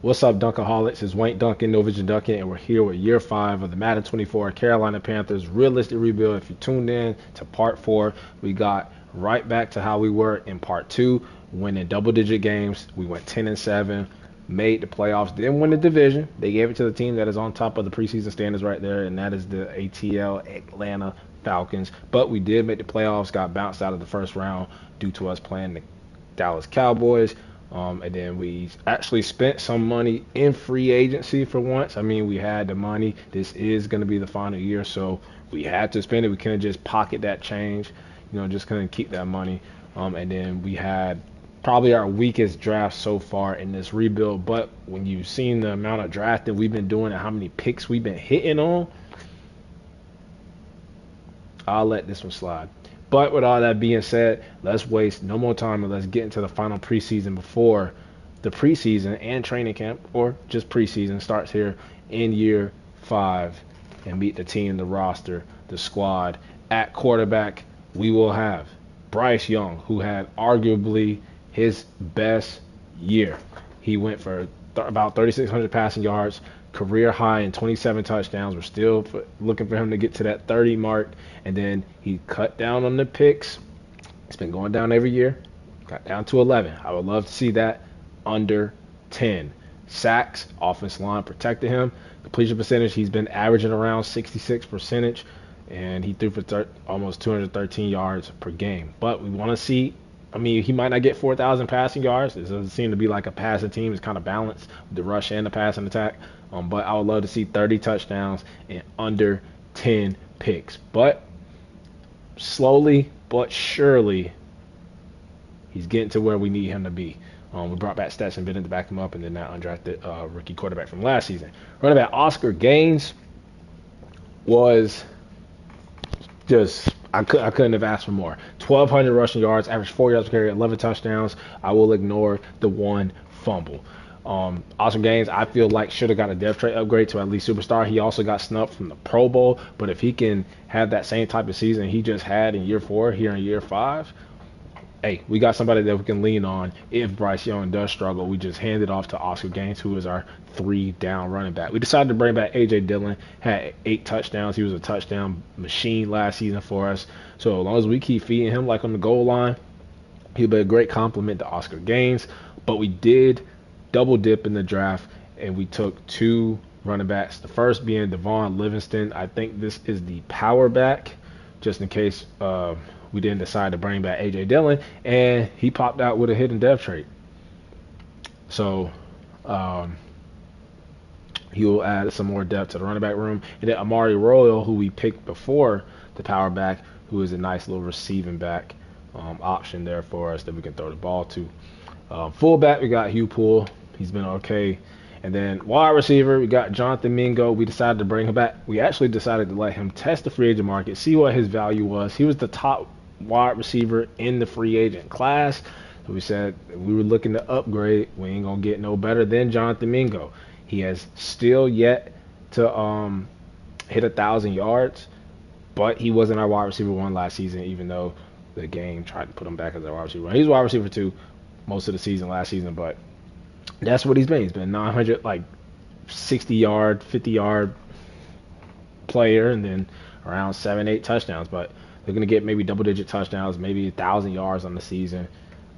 What's up, Dunkaholics? It's Wayne Duncan, No Vision Duncan, and we're here with year 5 of the Madden 24 Carolina Panthers realistic rebuild. If you tuned in to part 4, we got right back to how we were in part 2, winning double-digit games. We went 10-7, made the playoffs, didn't win the division. They gave it to the team that is on top of the preseason standards right there, and that is the ATL Atlanta Falcons. But we did make the playoffs, got bounced out of the first round due to us playing the Dallas Cowboys. And then we actually spent some money in free agency for once. I mean, we had the money. This is going to be the final year, so we had to spend it. We couldn't just pocket that change, just couldn't keep that money. And then we had probably our weakest draft so far in this rebuild. But when you've seen the amount of drafting we've been doing and how many picks we've been hitting on, I'll let this one slide. But with all that being said, let's waste no more time and let's get into the final preseason before the preseason and training camp, or just preseason, starts here in year 5 and meet the team, the roster, the squad. At quarterback, we will have Bryce Young, who had arguably his best year. He went for about 3,600 passing yards, career high in 27 touchdowns. We're still looking for him to get to that 30 mark. And then he cut down on the picks. It's been going down every year. Got down to 11. I would love to see that under 10. Sacks, offensive line protected him. Completion percentage, he's been averaging around 66%. And he threw for almost 213 yards per game. But we want to see, he might not get 4,000 passing yards. It doesn't seem to be like a passing team. It's kind of balanced with the rush and the passing attack. But I would love to see 30 touchdowns and under 10 picks. But slowly but surely, he's getting to where we need him to be. We brought back Stetson Bennett to back him up, and then that undrafted rookie quarterback from last season. Running back Oscar Gaines was just, I couldn't have asked for more. 1,200 rushing yards, average 4 yards per carry, 11 touchdowns. I will ignore the one fumble. Oscar Gaines, I feel like should have got a depth chart upgrade to at least superstar. He also got snubbed from the Pro Bowl, but if he can have that same type of season he just had in year 4 here in year 5, hey, we got somebody that we can lean on if Bryce Young does struggle. We just hand it off to Oscar Gaines, who is our 3-down running back. We decided to bring back A.J. Dillon, had 8 touchdowns. He was a touchdown machine last season for us. So as long as we keep feeding him like on the goal line, he'll be a great compliment to Oscar Gaines. But we did double dip in the draft, and we took 2 running backs. The first being Devon Livingston. I think this is the power back, just in case we didn't decide to bring back A.J. Dillon, and he popped out with a hidden depth trait. So he will add some more depth to the running back room. And then Amari Royal, who we picked before the power back, who is a nice little receiving back option there for us that we can throw the ball to. Fullback, we got Hugh Poole. He's been okay. And then wide receiver, we got Jonathan Mingo. We decided to bring him back. We actually decided to let him test the free agent market, see what his value was. He was the top wide receiver in the free agent class. So we said we were looking to upgrade. We ain't going to get no better than Jonathan Mingo. He has still yet to hit 1,000 yards, but he wasn't our wide receiver 1 last season, even though the game tried to put him back as our wide receiver 1. He's wide receiver 2 most of the season last season, but that's what he's been. He's been 900, 60-yard, 50-yard player, and then around 7-8 touchdowns. But they're going to get maybe double-digit touchdowns, maybe 1,000 yards on the season.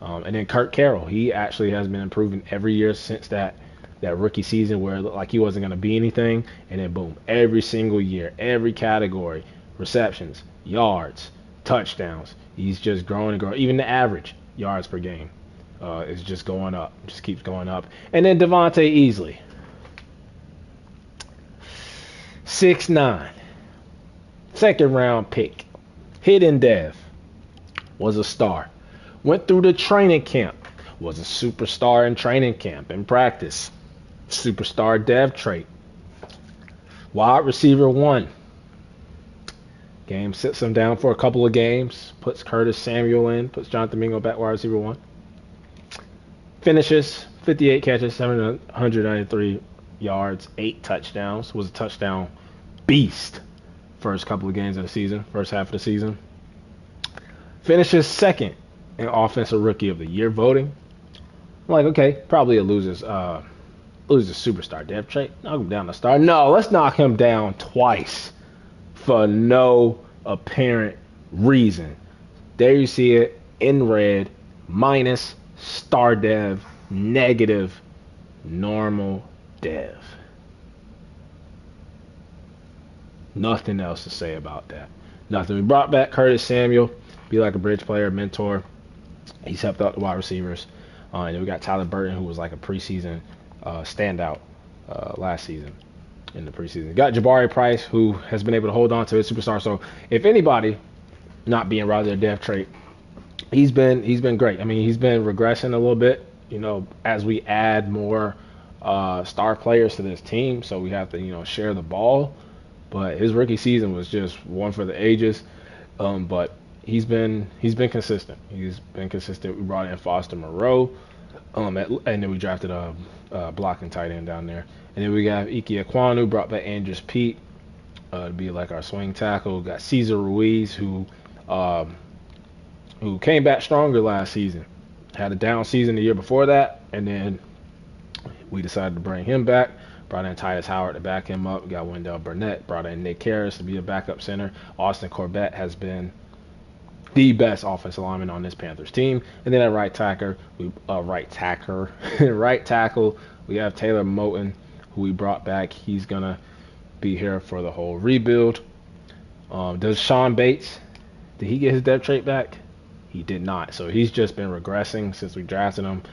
And then Kurt Carroll, he actually has been improving every year since that rookie season where it looked like he wasn't going to be anything. And then, boom, every single year, every category, receptions, yards, touchdowns. He's just growing and growing. Even the average yards per game is just going up, just keeps going up. And then Devontae Easley, 6'9", second-round pick, hidden dev, was a star. Went through the training camp, was a superstar in training camp and practice. Superstar dev trait. Wide receiver 1. Game sits him down for a couple of games, puts Curtis Samuel in, puts Jonathan Mingo back wide receiver 1. Finishes 58 catches, 793 yards, 8 touchdowns. Was a touchdown beast first couple of games of the season, first half of the season. Finishes second in Offensive Rookie of the Year voting. I'm like, okay, probably a loser's Lose a superstar depth trait. Knock him down to star. No, let's knock him down twice for no apparent reason. There you see it in red, minus star dev, negative normal dev. Nothing else to say about that. Nothing. We brought back Curtis Samuel, be like a bridge player, mentor. He's helped out the wide receivers. And then we got Tyler Burton, who was like a preseason standout last season in the preseason. Got Jabari Price, who has been able to hold on to his superstar. So if anybody not being routed their dev trait, he's been great. I mean, he's been regressing a little bit, as we add more star players to this team. So we have to, share the ball. But his rookie season was just one for the ages. But he's been consistent. He's been consistent. We brought in Foster Moreau, and then we drafted a blocking tight end down there. And then we got Ike Ekwonu, brought back Andrews Pete to be like our swing tackle. We got Cesar Ruiz, who came back stronger last season. Had a down season the year before that, and then we decided to bring him back. Brought in Tyus Howard to back him up. We got Wendell Burnett. Brought in Nick Harris to be a backup center. Austin Corbett has been the best offensive lineman on this Panthers team. And then at right tackle, we have Taylor Moton, who we brought back. He's gonna be here for the whole rebuild. Does Sean Bates? Did he get his depth trait back? He did not. So he's just been regressing since we drafted him.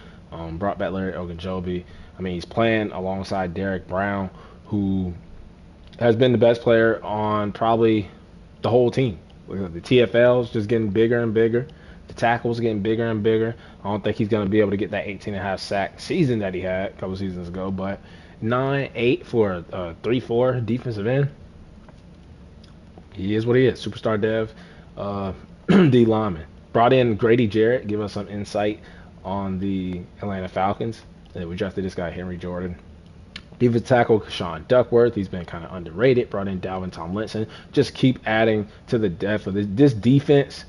Brought back Larry Ogunjobi. I mean, he's playing alongside Derek Brown, who has been the best player on probably the whole team. The TFL's just getting bigger and bigger. The tackles getting bigger and bigger. I don't think he's going to be able to get that 18.5 sack season that he had a couple seasons ago, but 9.8 for a 3.4 defensive end. He is what he is. Superstar dev, D lineman. Brought in Grady Jarrett, give us some insight on the Atlanta Falcons. And we drafted this guy, Henry Jordan. Defensive tackle, Sean Duckworth. He's been kind of underrated. Brought in Dalvin Tomlinson. Just keep adding to the depth of this defense.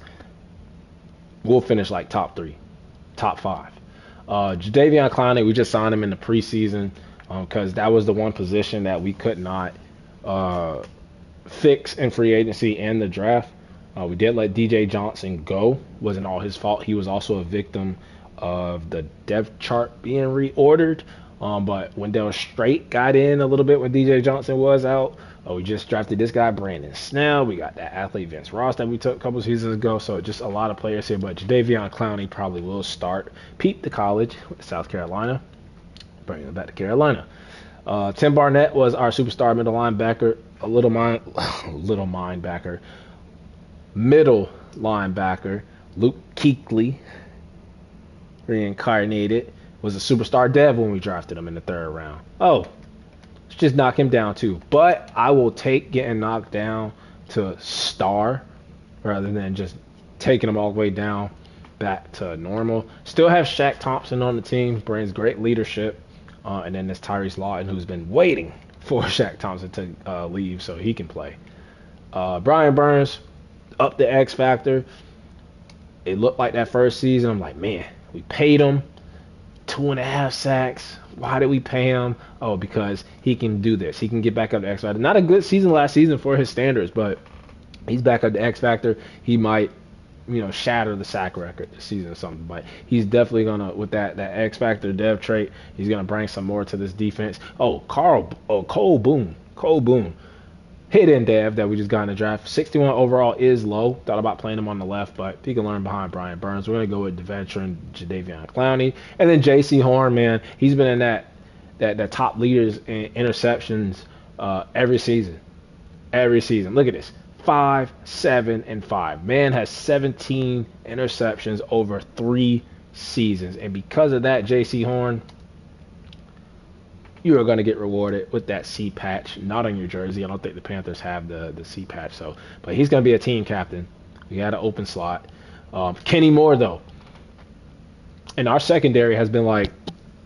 We'll finish like top 3, top 5. Jadeveon Clowney, we just signed him in the preseason because that was the one position that we could not fix in free agency and the draft. We did let DJ Johnson go. Wasn't all his fault. He was also a victim of the depth chart being reordered. But Wendell Strait got in a little bit when DJ Johnson was out. We just drafted this guy, Brandon Snell. We got that athlete, Vince Ross, that we took a couple seasons ago. So just a lot of players here. But Jadeveon Clowney probably will start. Pete the college with South Carolina. Bringing him back to Carolina. Tim Barnett was our superstar middle linebacker. Middle linebacker. Luke Kuechly, reincarnated, was a superstar dev when we drafted him in the 3rd round. Let's just knock him down too. But I will take getting knocked down to star rather than just taking him all the way down back to normal. Still have Shaq Thompson on the team, brings great leadership. And then there's Tyrese Lawton, who's been waiting for Shaq Thompson to leave so he can play. Brian Burns, up the X factor. It looked like that first season. I'm like, man, we paid him 2.5 sacks. Why did we pay him? Oh, because he can do this. He can get back up to X factor. Not a good season last season for his standards, but he's back up to X factor. He might, shatter the sack record this season or something. But he's definitely gonna, with that X factor dev trait, he's gonna bring some more to this defense. Cole Boone. Hidden dev that we just got in the draft. 61 overall is low. Thought about playing him on the left, but he can learn behind Brian Burns. We're going to go with the veteran Jadeveon Clowney. And then J.C. Horn, man. He's been in that top leaders in interceptions every season. Look at this. 5, 7, and 5. Man has 17 interceptions over 3 seasons. And because of that, J.C. Horn, you are going to get rewarded with that C patch, not on your jersey. I don't think the Panthers have the C patch, but he's going to be a team captain. We got an open slot. Kenny Moore, though, and our secondary has been like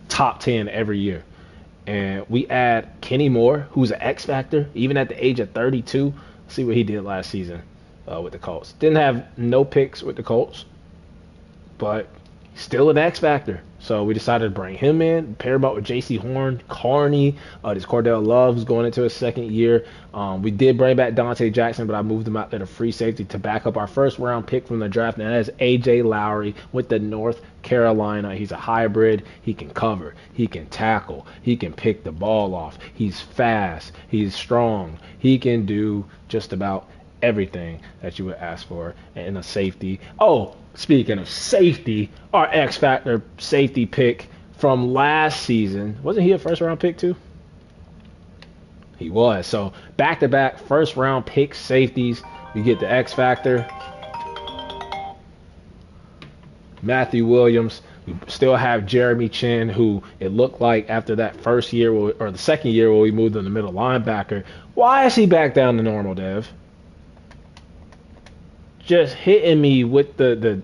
top 10 every year. And we add Kenny Moore, who's an X factor, even at the age of 32. See what he did last season with the Colts. Didn't have no picks with the Colts, but Still an X factor. So we decided to bring him in, pair him up with J.C. Horn, Carney, this Cordell Love, who's going into his second year. We did bring back Dante Jackson, but I moved him out there to free safety to back up our first round pick from the draft, and that is A.J. Lowry with the North Carolina. He's a hybrid. He can cover. He can tackle. He can pick the ball off. He's fast. He's strong. He can do just about everything that you would ask for in a safety. Oh, speaking of safety, our X Factor safety pick from last season, wasn't he a first round pick too? He was. So back to back first round pick safeties. We get the X Factor. Matthew Williams. We still have Jeremy Chin, who it looked like after that first year or the second year where we moved in the middle linebacker. Why is he back down to normal, Dev? Just hitting me with the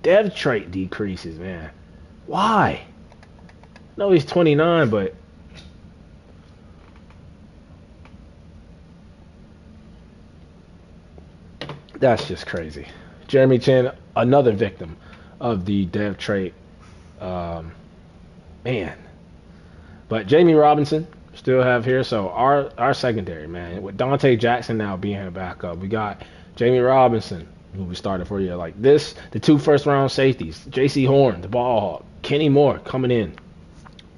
dev trait decreases, man. Why? No, he's 29, but that's just crazy. Jeremy Chin, another victim of the dev trait. Man. But Jamie Robinson, still have here. So our secondary, man, with Dante Jackson now being a backup, we got Jamie Robinson, who we started for a year like this. The 2 first-round safeties, J.C. Horn, the ball hawk, Kenny Moore coming in.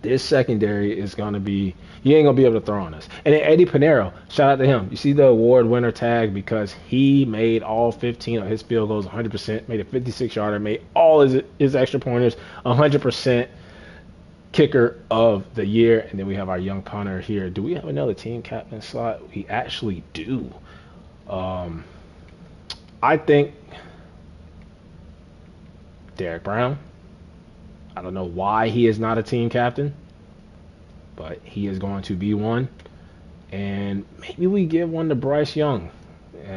This secondary is going to be, you ain't going to be able to throw on us. And then Eddie Pinero, shout out to him. You see the award winner tag because he made all 15 of his field goals 100%, made a 56-yarder, made all his extra pointers 100%. Kicker of the year. And then we have our young punter here. Do we have another team captain slot? We actually do. I think Derek Brown. I don't know why he is not a team captain, but he is going to be one. And maybe we give one to Bryce Young.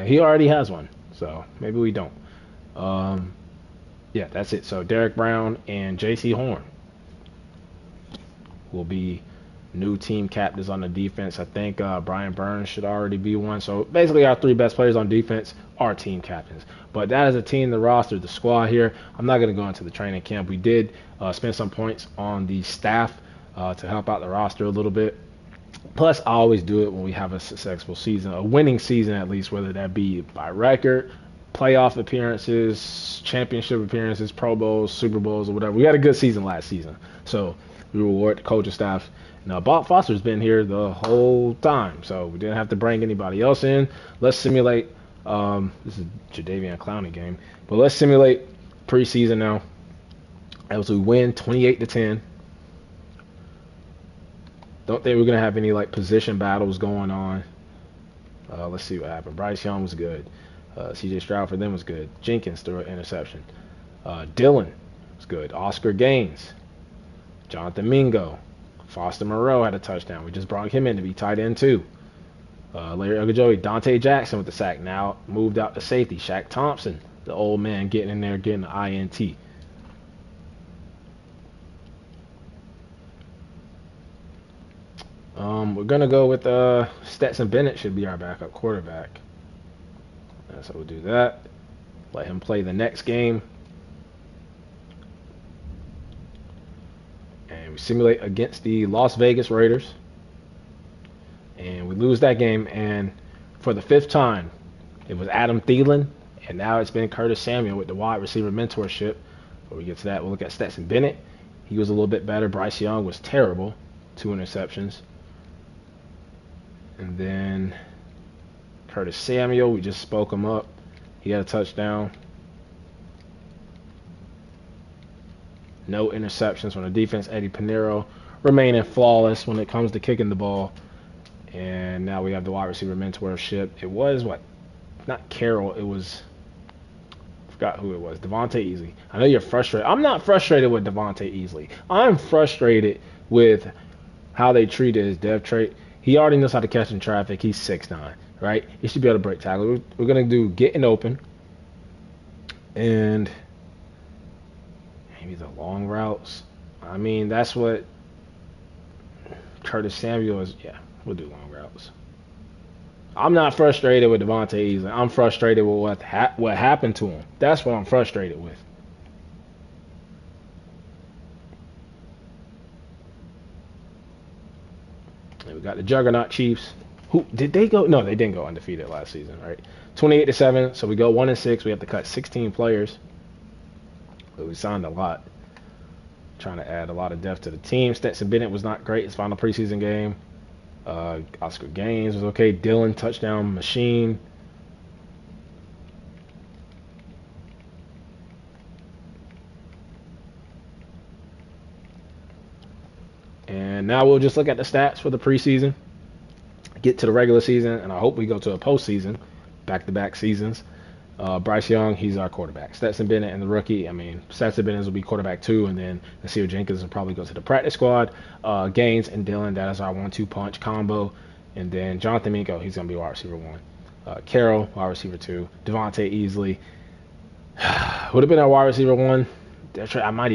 He already has one, so maybe we don't. Yeah, that's it. So Derek Brown and J.C. Horn will be new team captains on the defense. I think Brian Burns should already be one. So basically our 3 best players on defense are team captains. But that is a team, the roster, the squad here. I'm not going to go into the training camp. We did spend some points on the staff to help out the roster a little bit. Plus, I always do it when we have a successful season, a winning season at least, whether that be by record, playoff appearances, championship appearances, Pro Bowls, Super Bowls, or whatever. We had a good season last season. So we reward the coaching staff. Now, Bob Foster's been here the whole time, so we didn't have to bring anybody else in. Let's simulate. This is Jadeveon Clowney game, but let's simulate preseason now. As we win 28-10. Don't think we're gonna have any like position battles going on. Let's see what happened. Bryce Young was good. C.J. Stroud for them was good. Jenkins threw an interception. Dylan was good. Oscar Gaines, Jonathan Mingo, Foster Moreau had a touchdown. We just brought him in to be tight end too. Larry Ogunjobi, Dante Jackson with the sack. Now moved out to safety. Shaq Thompson, the old man, getting in there, getting the INT. We're going to go with Stetson Bennett should be our backup quarterback. So we'll do that. Let him play the next game. And we simulate against the Las Vegas Raiders. And we lose that game. And for the 5th time, it was Adam Thielen. And now it's been Curtis Samuel with the wide receiver mentorship. Before we get to that, we'll look at Stetson Bennett. He was a little bit better. Bryce Young was terrible. 2 interceptions. And then Curtis Samuel, we just spoke him up. He had a touchdown. No interceptions from the defense. Eddie Pinero remaining flawless when it comes to kicking the ball. And now we have the wide receiver mentorship. It was what? Not Carroll. It was, I forgot who it was. Devontae Easley. I know you're frustrated. I'm not frustrated with Devontae Easley. I'm frustrated with how they treated his dev trait. He already knows how to catch in traffic. He's 6'9", right? He should be able to break tackle. We're going to do getting open and maybe the long routes. I mean, that's what Curtis Samuel is. Yeah, we'll do long routes. I'm not frustrated with Devontae Easley. I'm frustrated with what happened to him. That's what I'm frustrated with. And we got the Juggernaut Chiefs. Who did they go? No, they didn't go undefeated last season, right? 28-7. So we go 1-6. We have to cut 16 players. But we signed a lot. Trying to add a lot of depth to the team. Stetson Bennett was not great his final preseason game. Oscar Gaines was okay. Dillon, touchdown machine. And now we'll just look at the stats for the preseason, get to the regular season, and I hope we go to a postseason, back-to-back seasons. Bryce Young, he's our quarterback. Stetson Bennett and the rookie, Stetson Bennett will be quarterback 2, and then Nasir Jenkins will probably go to the practice squad. Gaines and Dillon, that is our 1-2 punch combo. And then Jonathan Mingo, he's going to be wide receiver 1. Carroll, wide receiver 2. Devontae Easley would have been our wide receiver 1. That's right. I might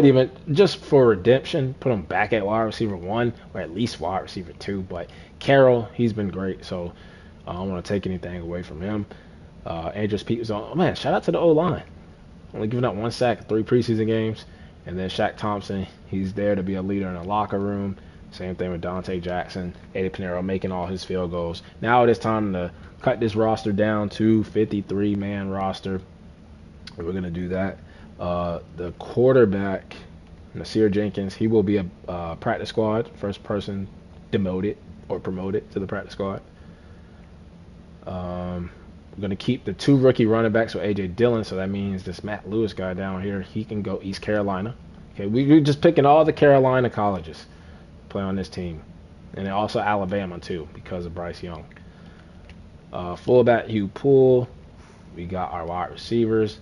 even just for redemption put him back at wide receiver 1 or at least wide receiver 2. But Carroll, he's been great, so I don't want to take anything away from him. Andrews Pete was on. Oh man, shout out to the O-line. Only giving up 1 sack in 3 preseason games. And then Shaq Thompson, he's there to be a leader in the locker room. Same thing with Dante Jackson. Eddie Pinero making all his field goals. Now it is time to cut this roster down to 53-man roster. And we're going to do that. The quarterback, Nasir Jenkins, he will be a practice squad. First person demoted or promoted to the practice squad. We're going to keep the 2 rookie running backs with A.J. Dillon, so that means this Matt Lewis guy down here, he can go East Carolina. Okay, we're just picking all the Carolina colleges to play on this team. And then also Alabama, too, because of Bryce Young. Fullback Hugh Poole. We got our wide receivers.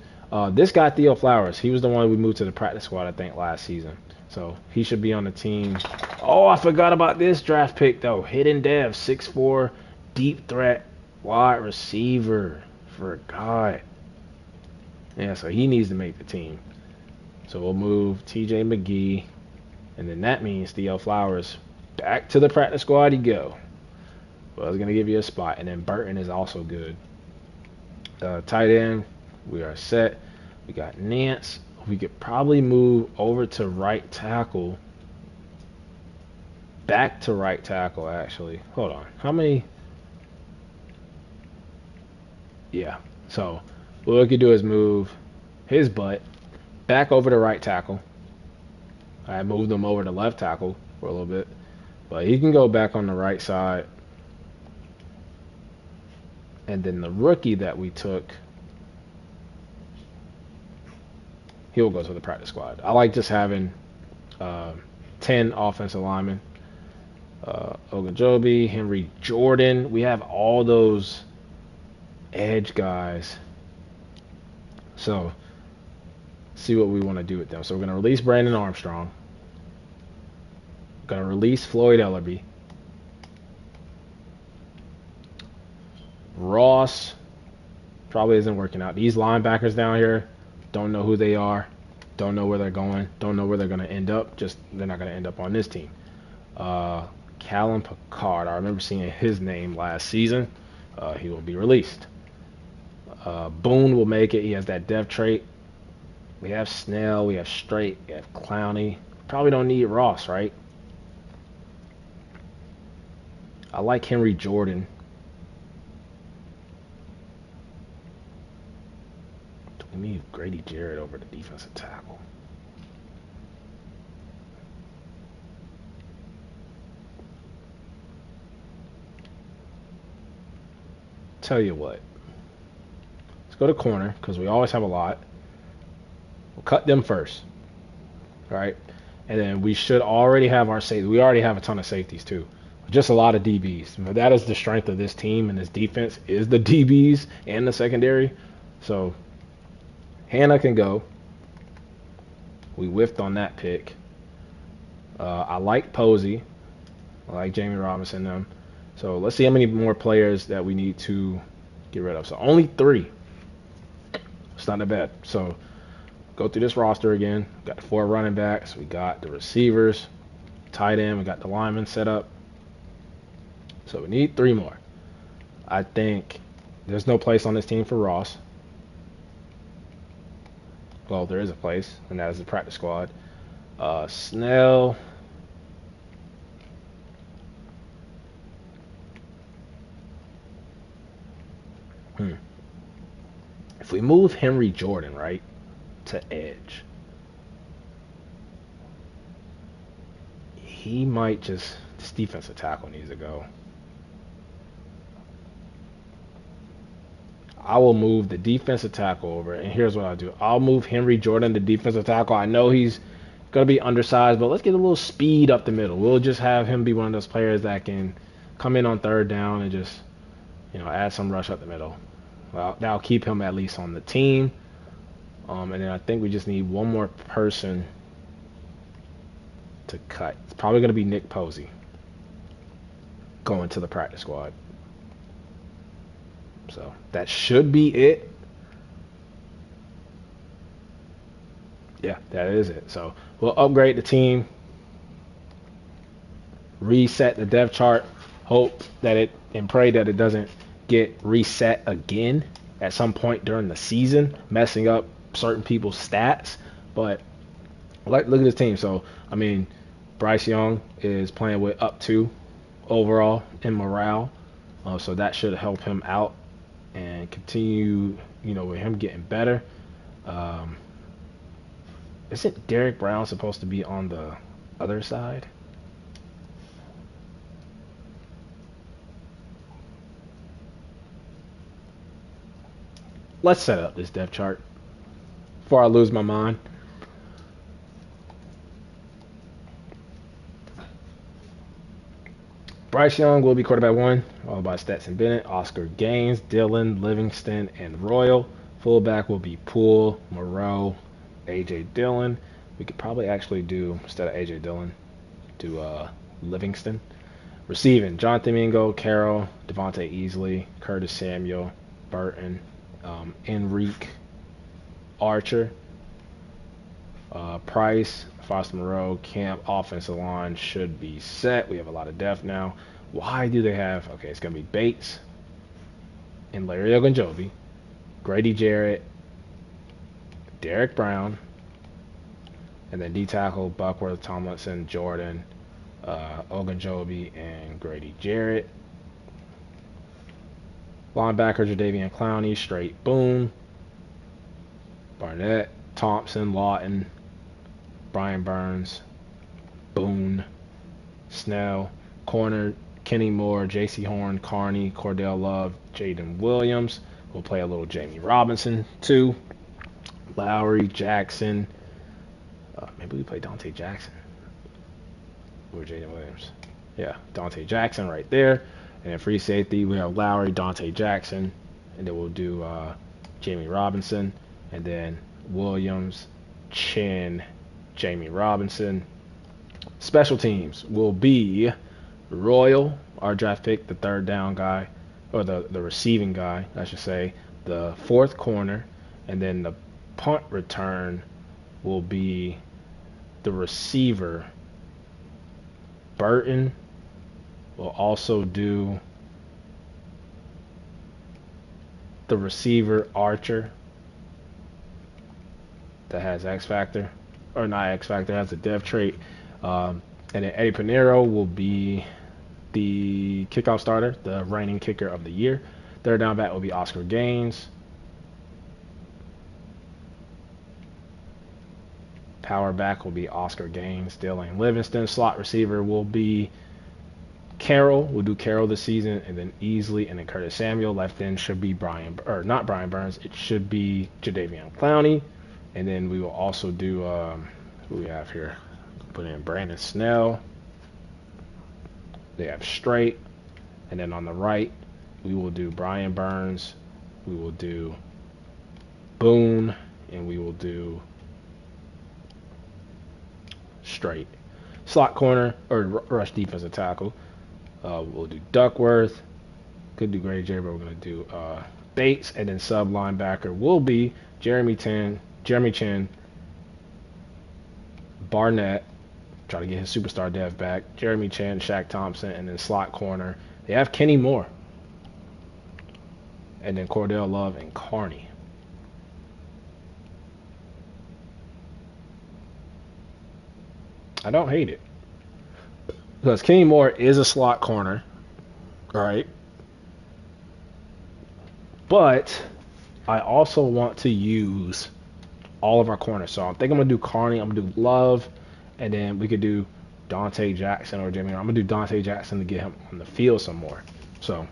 This guy, Theo Flowers, he was the one we moved to the practice squad, I think, last season. So he should be on the team. Oh, I forgot about this draft pick, though. Hidden Dev, 6'4", deep threat. Wide receiver, forgot. Yeah, so he needs to make the team. So we'll move TJ McGee, and then that means Theo Flowers back to the practice squad. You go. Well, I was gonna give you a spot, and then Burton is also good. Tight end, we are set. We got Nance. We could probably move over to right tackle. Back to right tackle, actually. Hold on. How many? Yeah, so what we could do is move his butt back over to right tackle. I moved him over to left tackle for a little bit, but he can go back on the right side. And then the rookie that we took, he'll go to the practice squad. I like just having 10 offensive linemen. Ogunjobi, Henry Jordan. We have all those edge guys. So see what we want to do with them. So we're going to release Brandon Armstrong. We're going to release Floyd Ellerby. Ross probably isn't working out. These linebackers down here, don't know who they are, don't know where they're going, don't know where they're going to end up. Just they're not going to end up on this team. Callum Picard, I remember seeing his name last season. He will be released. Boone will make it. He has that dev trait. We have Snell, we have Straight, we have Clowney. Probably don't need Ross, right? I like Henry Jordan. We need Grady Jarrett over the defensive tackle. Tell you what. Let's go to corner because we always have a lot. We'll cut them first. All right. And then we should already have our safety. We already have a ton of safeties too. Just a lot of DBs. But that is the strength of this team and this defense is the DBs and the secondary. So Hannah can go. We whiffed on that pick. I like Posey. I like Jamie Robinson them. So let's see how many more players that we need to get rid of. So only 3. It's not that bad. So go through this roster again. Got the 4 running backs. We got the receivers, tight end. We got the linemen set up. So we need 3 more. I think there's no place on this team for Ross. Well, there is a place, and that is the practice squad. Snell. If we move Henry Jordan, right, to edge, he might just, this defensive tackle needs to go. I will move the defensive tackle over, and here's what I'll do. I'll move Henry Jordan, the defensive tackle. I know he's going to be undersized, but let's get a little speed up the middle. We'll just have him be one of those players that can come in on third down and just, add some rush up the middle. Well, that'll keep him at least on the team. And then I think we just need one more person to cut. It's probably going to be Nick Posey going to the practice squad. So that should be it. Yeah, that is it. So we'll upgrade the team, reset the depth chart, hope that and pray that it doesn't get reset again at some point during the season, messing up certain people's stats. But look at this team. So, Bryce Young is playing with up 2 overall in morale. So that should help him out and continue, with him getting better. Isn't Derek Brown supposed to be on the other side? Let's set up this depth chart before I lose my mind. Bryce Young will be quarterback 1, followed by Stetson Bennett, Oscar Gaines, Dillon, Livingston, and Royal. Fullback will be Poole, Moreau, A.J. Dillon. We could probably actually do, instead of A.J. Dillon, do Livingston. Receiving, Jonathan Mingo, Carroll, Devontae Easley, Curtis Samuel, Burton, Enrique, Archer, Price, Foster Moreau, Camp. Offensive line should be set. We have a lot of depth now. Why do they have? Okay, it's going to be Bates and Larry Ogunjobi, Grady Jarrett, Derek Brown, and then D-tackle Buckworth, Tomlinson, Jordan, Ogunjobi, and Grady Jarrett. Linebacker Jadeveon Clowney, straight Boone, Barnett, Thompson, Lawton, Brian Burns, Boone, Snell. Corner Kenny Moore, J.C. Horn, Carney, Cordell Love, Jaden Williams. We'll play a little Jamie Robinson too. Lowry, Jackson. Maybe we play Dante Jackson or Jaden Williams. Yeah, Dante Jackson right there. And then free safety, we have Lowry, Dante Jackson, and then we'll do Jamie Robinson, and then Williams, Chin, Jamie Robinson. Special teams will be Royal, our draft pick, the third down guy, or the receiving guy, I should say, the fourth corner, and then the punt return will be the receiver, Burton. We'll also do the receiver, Archer, that has X Factor, or not X Factor, has a dev trait. And then Eddie Pinheiro will be the kickoff starter, the reigning kicker of the year. Third down back will be Oscar Gaines. Power back will be Oscar Gaines, Dillon Livingston. Slot receiver will be Carroll. We'll do Carroll this season, and then Easley, and then Curtis Samuel. Left end should be not Brian Burns. It should be Jadeveon Clowney. And then we will also do who we have here. Put in Brandon Snell. They have straight, and then on the right we will do Brian Burns. We will do Boone, and we will do straight. Slot corner or rush defensive tackle. We'll do Duckworth. Could do Grady J, but we're going to do Bates. And then sub linebacker will be Jeremy Chin, Barnett. Try to get his superstar dev back. Jeremy Chin, Shaq Thompson, and then slot corner. They have Kenny Moore. And then Cordell Love and Carney. I don't hate it. Because Kenny Moore is a slot corner, right? But I also want to use all of our corners. So I think I'm gonna do Carney, I'm gonna do Love, and then we could do Dante Jackson or Jimmy. I'm gonna do Dante Jackson to get him on the field some more. So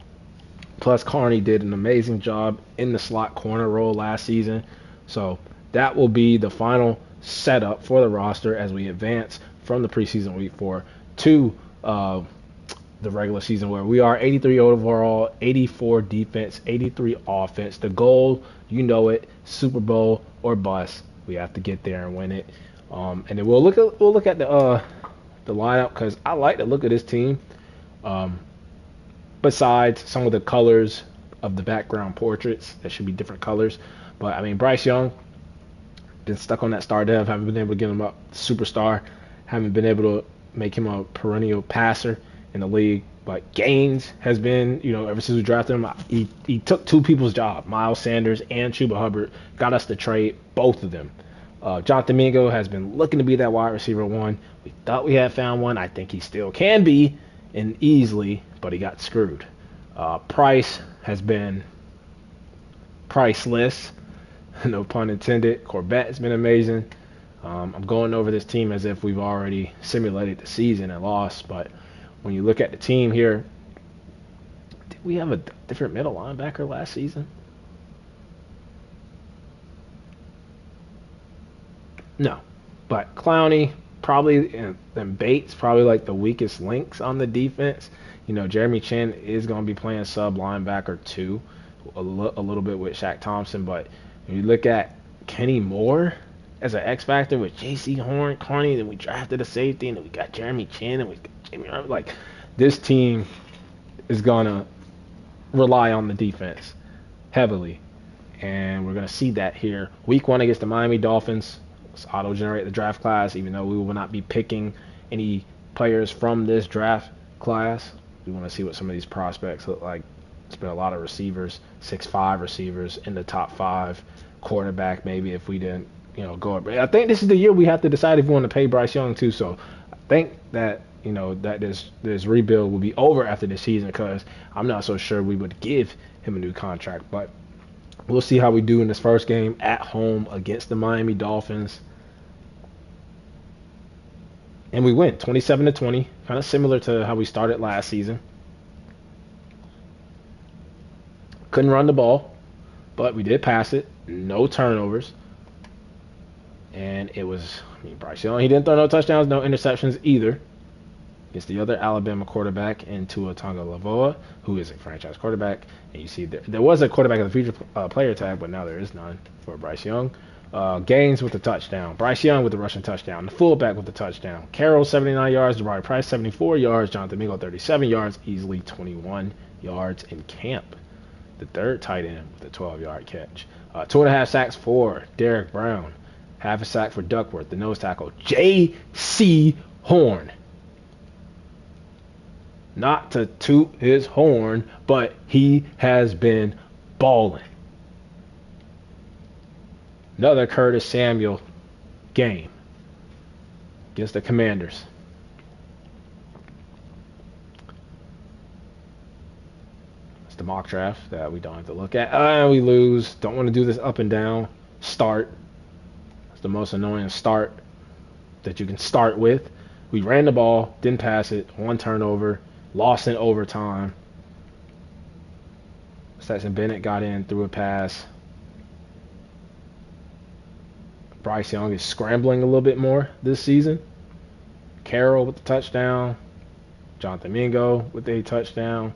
plus Carney did an amazing job in the slot corner role last season. So that will be the final setup for the roster as we advance from the preseason week 4 to the regular season, where we are 83 overall, 84 defense, 83 offense. The goal, you know it, Super Bowl or bust. We have to get there and win it. And then we'll look at the lineup, because I like the look of this team. Besides some of the colors of the background portraits, that should be different colors. But I mean, Bryce Young been stuck on that star dev. Haven't been able to get him up superstar. Haven't been able to make him a perennial passer in the league. But Gaines has been, ever since we drafted him, he took two people's job, Miles Sanders and Chuba Hubbard, got us to trade both of them. Jonathan Mingo has been looking to be that wide receiver one. We thought we had found one. I think he still can be, and easily, but he got screwed. Price has been priceless, no pun intended. Corbett has been amazing. I'm going over this team as if we've already simulated the season and lost, but when you look at the team here, did we have a different middle linebacker last season? No. But Clowney, probably, and Bates, probably like the weakest links on the defense. Jeremy Chin is going to be playing sub linebacker too, a little bit with Shaq Thompson. But when you look at Kenny Moore as an X factor with J.C. Horn, Carney, then we drafted a safety, and then we got Jeremy Chin, and we got Jamie. Like, this team is going to rely on the defense heavily, and we're going to see that here. Week 1 against the Miami Dolphins. Let's auto-generate the draft class, even though we will not be picking any players from this draft class. We want to see what some of these prospects look like. It's been a lot of receivers, 6'5" receivers in the top 5, quarterback maybe if we didn't, go up. I think this is the year we have to decide if we want to pay Bryce Young too. So I think that, that this rebuild will be over after this season, because I'm not so sure we would give him a new contract. But we'll see how we do in this first game at home against the Miami Dolphins. And we win 27-20, kind of similar to how we started last season. Couldn't run the ball, but we did pass it. No turnovers. And it was, Bryce Young, he didn't throw no touchdowns, no interceptions either. It's the other Alabama quarterback in Tua Tagovailoa, who is a franchise quarterback. And you see there was a quarterback of the future player tag, but now there is none for Bryce Young. Gaines with the touchdown. Bryce Young with the rushing touchdown. The fullback with the touchdown. Carroll, 79 yards. Jabari Price, 74 yards. Jonathan Mingo, 37 yards. Easily 21 yards in camp. The third tight end with a 12-yard catch. 2.5 sacks for Derek Brown. Half a sack for Duckworth, the nose tackle. J.C. Horn. Not to toot his horn, but he has been balling. Another Curtis Samuel game against the Commanders. It's the mock draft that we don't have to look at. We lose. Don't want to do this up and down. Start. It's the most annoying start that you can start with. We ran the ball, didn't pass it, 1 turnover, lost in overtime. Stetson Bennett got in, threw a pass. Bryce Young is scrambling a little bit more this season. Carroll with the touchdown. Jonathan Mingo with a touchdown.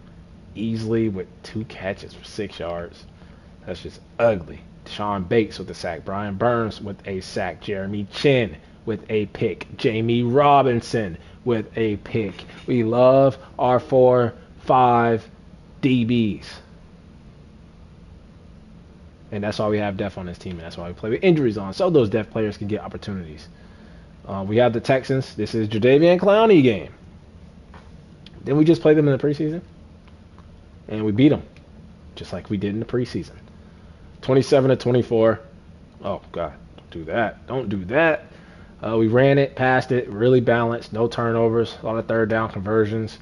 Easily with 2 catches for 6 yards. That's just ugly. Deshaun Bates with a sack. Brian Burns with a sack. Jeremy Chin with a pick. Jamie Robinson with a pick. We love our 4-5 DBs. And that's why we have depth on this team, and that's why we play with injuries on, so those depth players can get opportunities. We have the Texans. This is Jadeveon Clowney game. Didn't we just play them in the preseason? And we beat them, just like we did in the preseason. 27-24. Oh, God, don't do that. Don't do that. We ran it, passed it, really balanced, no turnovers, a lot of third down conversions.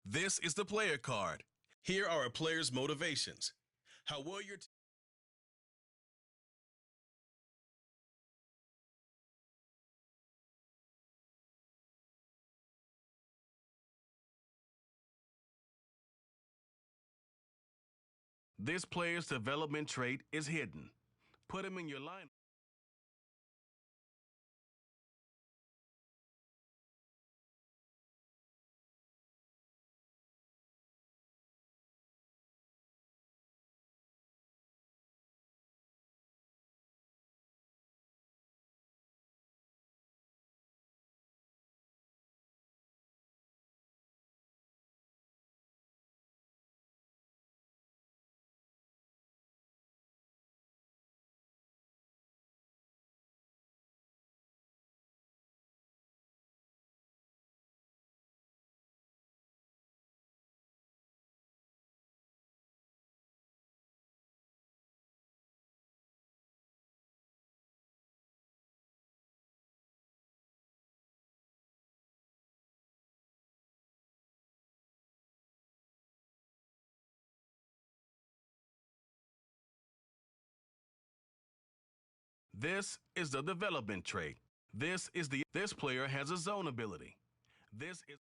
This is the player card. Here are a player's motivations. How well your This player's development trait is hidden. Put him in your line. This is the development trait. This player has a zone ability. This is